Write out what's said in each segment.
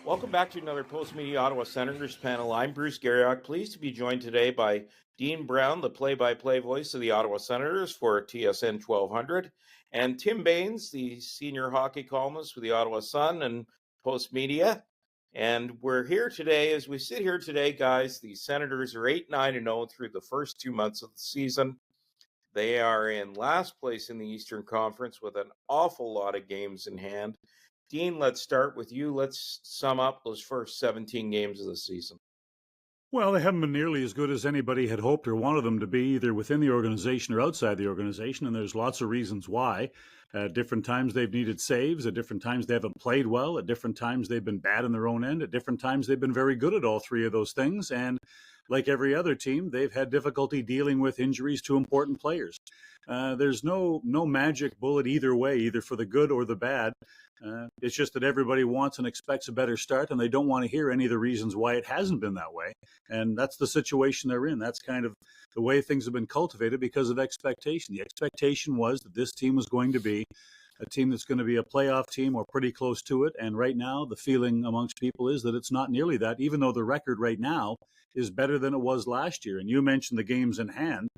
Welcome back to another Post-Media Ottawa Senators panel. I'm Bruce Garrioch, pleased to be joined today by Dean Brown, the play-by-play voice of the Ottawa Senators for TSN 1200, and Tim Baines, the senior hockey columnist for the Ottawa Sun and Post-Media. And we're here today, as we sit here today, guys, the Senators are 8-9-0 through the first 2 months of the season. They are in last place in the Eastern Conference with an awful lot of games in hand. Dean, let's start with you. Let's sum up those first 17 games of the season. Well, they haven't been nearly as good as anybody had hoped or wanted them to be, either within the organization or outside the organization, and there's lots of reasons why. At different times they've needed saves, at different times they haven't played well, at different times they've been bad in their own end, at different times they've been very good at all three of those things, and like every other team, they've had difficulty dealing with injuries to important players. There's no magic bullet either way, either for the good or the bad. It's just that everybody wants and expects a better start, and they don't want to hear any of the reasons why it hasn't been that way. And that's the situation they're in. That's kind of the way things have been cultivated because of expectation. The expectation was that this team was going to be a team that's going to be a playoff team or pretty close to it. And right now, the feeling amongst people is that it's not nearly that, even though the record right now is better than it was last year. And you mentioned the games in hand.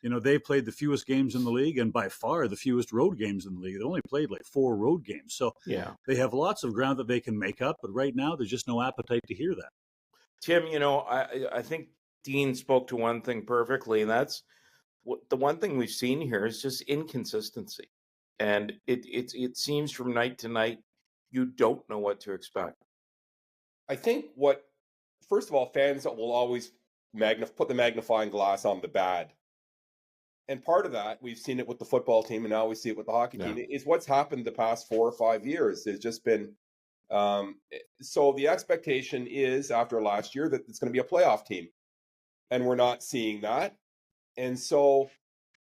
You know, they played the fewest games in the league and by far the fewest road games in the league. They only played like 4 road games. So they have lots of ground that they can make up. But right now, there's just no appetite to hear that. Tim, you know, I think Dean spoke to one thing perfectly, and that's the one thing we've seen here is just inconsistency. And it seems from night to night, you don't know what to expect. I think first of all, fans will always put the magnifying glass on the bad. And part of that, we've seen it with the football team, and now we see it with the hockey team, is what's happened the past 4 or 5 years. There's just been, so the expectation is after last year that it's going to be a playoff team. And we're not seeing that. And so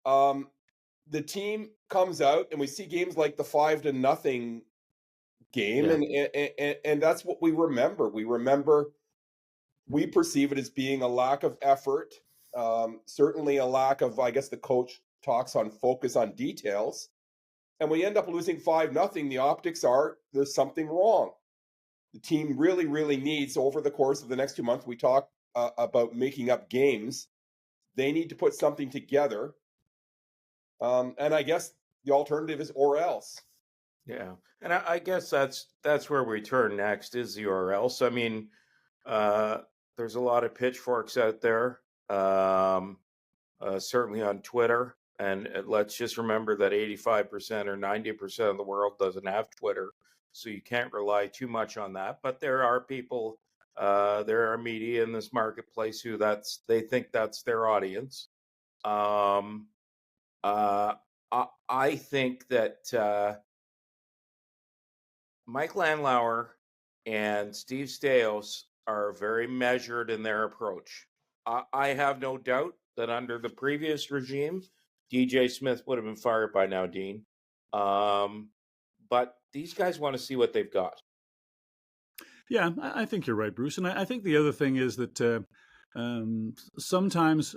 the team comes out and we see games like the 5-0 game. And that's what we remember. We perceive it as being a lack of effort. Certainly a lack of, I guess the coach talks on focus on details. And we end up losing 5-0. The optics are there's something wrong. The team really, really needs, over the course of the next 2 months, we talk about making up games. They need to put something together. And I guess the alternative is or else. Yeah. And I guess that's where we turn next is the or else. I mean, there's a lot of pitchforks out there, certainly on Twitter. And let's just remember that 85% or 90% of the world doesn't have Twitter. So you can't rely too much on that. But there are people, there are media in this marketplace who they think that's their audience. I think that Mike Landauer and Steve Staios are very measured in their approach. I have no doubt that under the previous regime, DJ Smith would have been fired by now, Dean. But these guys want to see what they've got. Yeah, I think you're right, Bruce. And I think the other thing is that sometimes,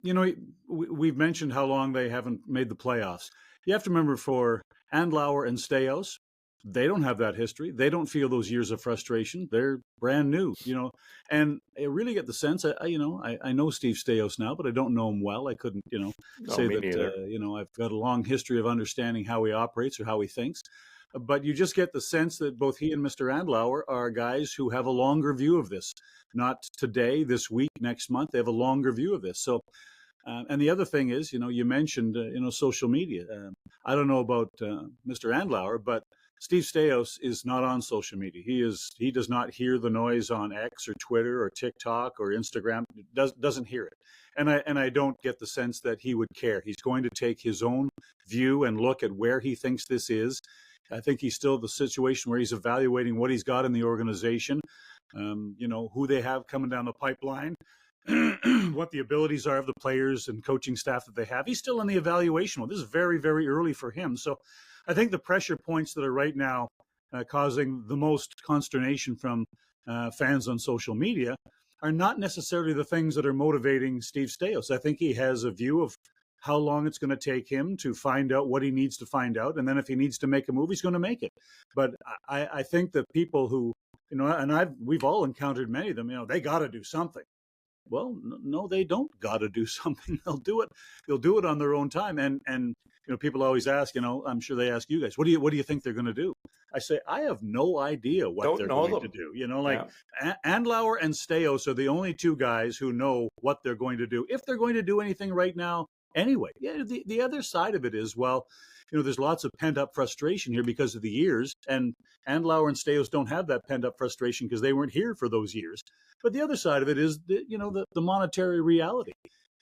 you know, we've mentioned how long they haven't made the playoffs. You have to remember for Andlauer and Staios, they don't have that history. They don't feel those years of frustration. They're brand new, you know. And I really get the sense, I know Steve Staios now, but I don't know him well. I couldn't, say that, I've got a long history of understanding how he operates or how he thinks. But you just get the sense that both he and Mr. Andlauer are guys who have a longer view of this. Not today, this week, next month. They have a longer view of this. So, and the other thing is, you mentioned, social media. I don't know about Mr. Andlauer, but Steve Staios is not on social media. He does not hear the noise on X or Twitter or TikTok or Instagram. Doesn't hear it. And I don't get the sense that he would care. He's going to take his own view and look at where he thinks this is. I think he's still in the situation where he's evaluating what he's got in the organization, who they have coming down the pipeline, what the abilities are of the players and coaching staff that they have. He's still in the evaluation mode. This is very, very early for him. So I think the pressure points that are right now causing the most consternation from fans on social media are not necessarily the things that are motivating Steve Staios. I think he has a view of how long it's going to take him to find out what he needs to find out. And then if he needs to make a move, he's going to make it. But I think that people who and we've all encountered many of them. They got to do something. Well, no, they don't got to do something. They'll do it. They'll do it on their own time. And people always ask. I'm sure they ask you guys, what do you think they're going to do? I say, I have no idea what they're going to do. Andlauer and Staios are the only two guys who know what they're going to do, if they're going to do anything right now. Anyway, the other side of it is, there's lots of pent up frustration here because of the years, and Andlauer and Staios don't have that pent up frustration because they weren't here for those years. But the other side of it is, the monetary reality.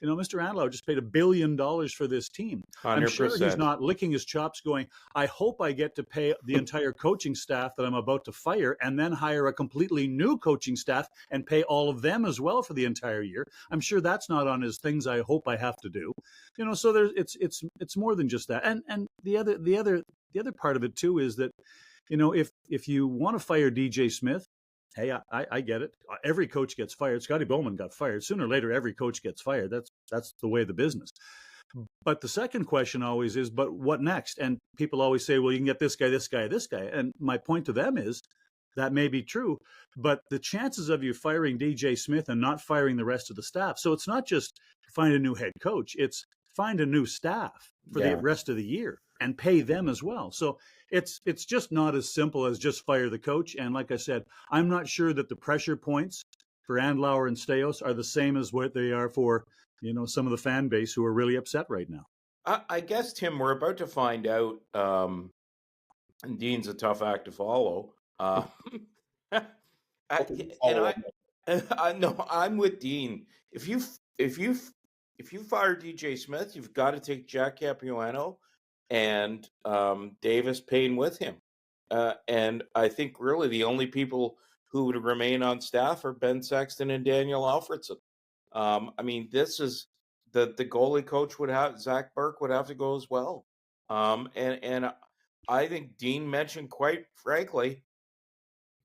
Mr. Andlauer just paid $1 billion for this team. 100%. I'm sure he's not licking his chops going, I hope I get to pay the entire coaching staff that I'm about to fire and then hire a completely new coaching staff and pay all of them as well for the entire year. I'm sure that's not on his things I hope I have to do. So it's more than just that. And the other part of it too is that, if you want to fire DJ Smith, hey, I get it. Every coach gets fired. Scotty Bowman got fired. Sooner or later, every coach gets fired. That's the way of the business. But the second question always is, but what next? And people always say, well, you can get this guy, this guy, this guy. And my point to them is that may be true, but the chances of you firing DJ Smith and not firing the rest of the staff. So it's not just find a new head coach. It's find a new staff for the rest of the year and pay them as well. So it's just not as simple as just fire the coach. And like I said, I'm not sure that the pressure points for Andlauer and Staios are the same as what they are for, some of the fan base who are really upset right now. I guess, Tim, we're about to find out, and Dean's a tough act to follow. I'm with Dean. If you fire DJ Smith, you've got to take Jack Capuano and Davis Payne with him. And I think really the only people who would remain on staff are Ben Sexton and Daniel Alfredson. This is the goalie coach would have, Zach Burke would have to go as well. And I think Dean mentioned quite frankly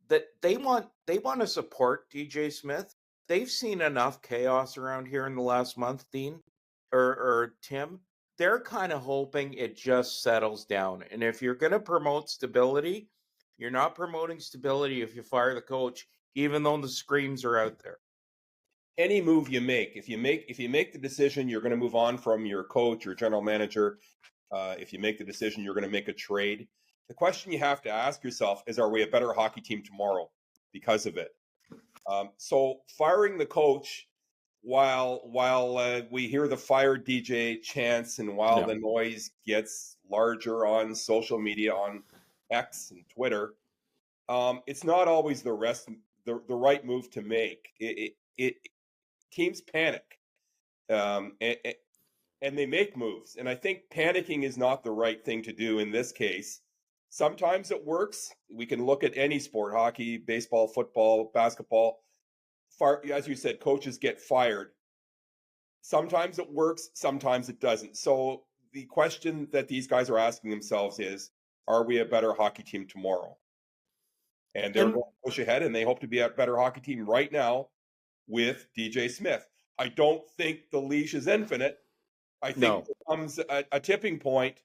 that they want to support DJ Smith. They've seen enough chaos around here in the last month, Dean or Tim. They're kind of hoping it just settles down. And if you're going to promote stability, you're not promoting stability if you fire the coach, even though the screams are out there. Any move you make, if you make the decision you're going to move on from your coach or general manager, if you make the decision you're going to make a trade, the question you have to ask yourself is, are we a better hockey team tomorrow because of it? So firing the coach while we hear the fire DJ chants and while the noise gets larger on social media, on X and Twitter, it's not always the right move to make. Teams panic, and they make moves. And I think panicking is not the right thing to do in this case. Sometimes it works. We can look at any sport: hockey, baseball, football, basketball. As you said, coaches get fired. Sometimes it works, sometimes it doesn't. So the question that these guys are asking themselves is, are we a better hockey team tomorrow? And they're going to push ahead, and they hope to be a better hockey team right now with DJ Smith. I don't think the leash is infinite. I think it comes a tipping point.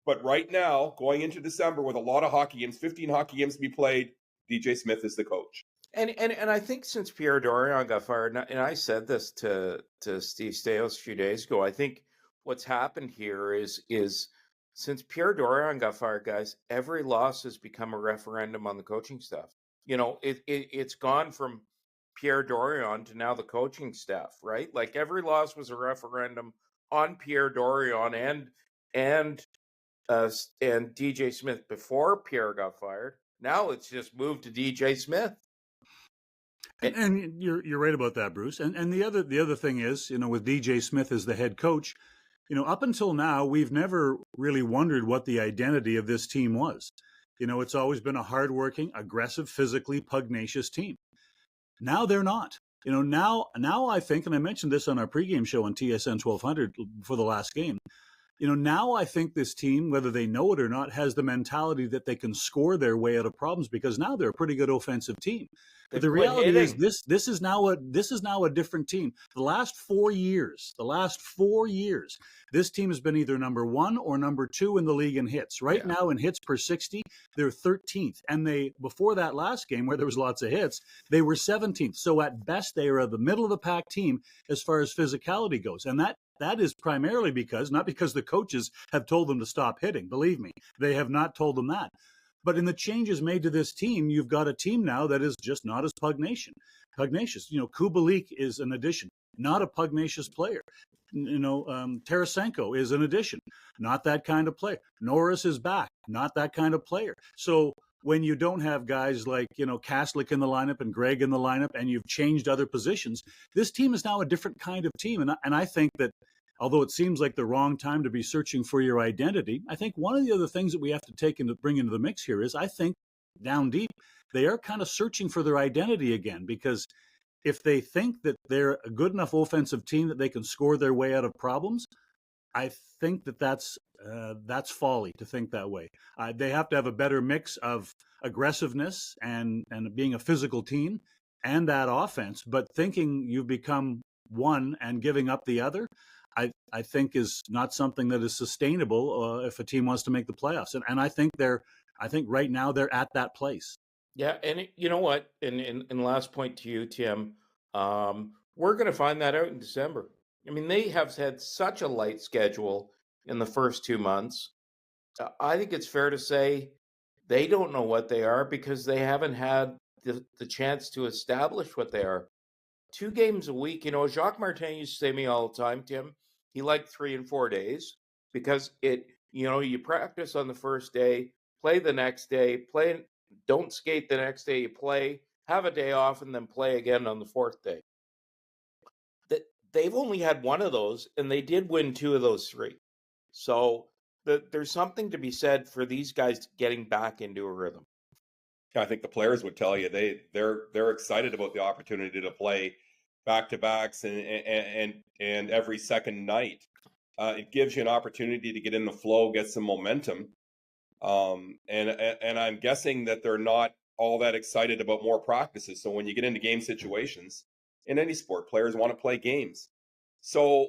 But right now, going into December with a lot of hockey games, 15 hockey games to be played, DJ Smith is the coach. And I think since Pierre Dorion got fired, and I said this to Steve Staios a few days ago, I think what's happened here is since Pierre Dorion got fired, guys, every loss has become a referendum on the coaching staff. It's gone from Pierre Dorion to now the coaching staff, right? Like every loss was a referendum on Pierre Dorion and DJ Smith before Pierre got fired. Now it's just moved to DJ Smith. And you're right about that, Bruce. And the other thing is, with DJ Smith as the head coach, up until now, we've never really wondered what the identity of this team was. It's always been a hardworking, aggressive, physically pugnacious team. Now they're not. Now I think, and I mentioned this on our pregame show on TSN 1200 for the last game, Now I think this team, whether they know it or not, has the mentality that they can score their way out of problems because now they're a pretty good offensive team. But the reality is this is now a different team. The last 4 years, this team has been either number 1 or number 2 in the league in hits. Right now in hits per 60, they're 13th. And before that last game where there was lots of hits, they were 17th. So at best they are the middle of the pack team as far as physicality goes. And that is primarily not because the coaches have told them to stop hitting. Believe me, they have not told them that. But in the changes made to this team, you've got a team now that is just not as pugnacious. Kubalik is an addition, not a pugnacious player. Tarasenko is an addition, not that kind of player. Norris is back, not that kind of player. So when you don't have guys like, Kaslik in the lineup and Greg in the lineup, and you've changed other positions, this team is now a different kind of team. And I think that although it seems like the wrong time to be searching for your identity, I think one of the other things that we have to bring into the mix here is I think down deep, they are kind of searching for their identity again, because if they think that they're a good enough offensive team that they can score their way out of problems, I think that's folly to think that way. They have to have a better mix of aggressiveness and being a physical team and that offense. But thinking you've become one and giving up the other, I think is not something that is sustainable if a team wants to make the playoffs. And I think right now they're at that place. Yeah, and you know what? And last point to you, Tim, we're going to find that out in December. I mean, they have had such a light schedule in the first 2 months. I think it's fair to say they don't know what they are because they haven't had the chance to establish what they are. 2 games a week. Jacques Martin used to say to me all the time, Tim, he liked 3 and 4 days because you practice on the first day, play the next day, don't skate the next day, you play, have a day off, and then play again on the 4th day. They've only had 1 of those, and they did win 2 of those 3. So there's something to be said for these guys getting back into a rhythm. I think the players would tell you they're excited about the opportunity to play back-to-backs and every second night. It gives you an opportunity to get in the flow, get some momentum. And I'm guessing that they're not all that excited about more practices. So when you get into game situations in any sport, players want to play games. So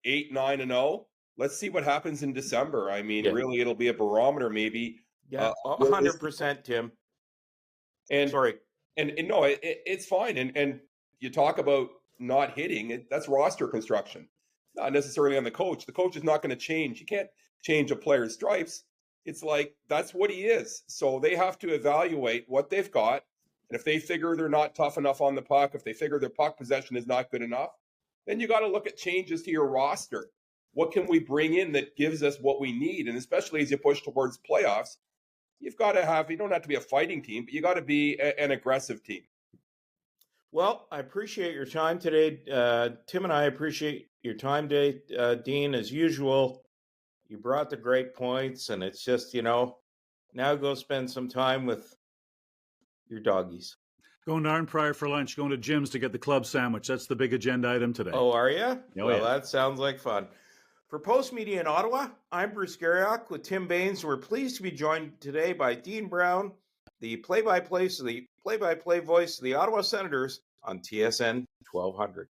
8-9-0. Let's see what happens in December. I mean, really, it'll be a barometer, maybe. Yeah, 100%, Tim. And sorry, and no, it's fine. And you talk about not hitting. That's roster construction, not necessarily on the coach. The coach is not going to change. You can't change a player's stripes. It's like that's what he is. So they have to evaluate what they've got. And if they figure they're not tough enough on the puck, if they figure their puck possession is not good enough, then you got to look at changes to your roster. What can we bring in that gives us what we need? And especially as you push towards playoffs, you don't have to be a fighting team, but you got to be an aggressive team. Well, I appreciate your time today. Tim and I appreciate your time today. Dean, as usual, you brought the great points, and it's just, now go spend some time with your doggies. Going to Arn Pryor for lunch, going to Jim's to get the club sandwich. That's the big agenda item today. Oh, are you? Well, that sounds like fun. For Post Media in Ottawa, I'm Bruce Garrioch with Tim Baines. We're pleased to be joined today by Dean Brown, the play-by-play voice of the Ottawa Senators on TSN 1200.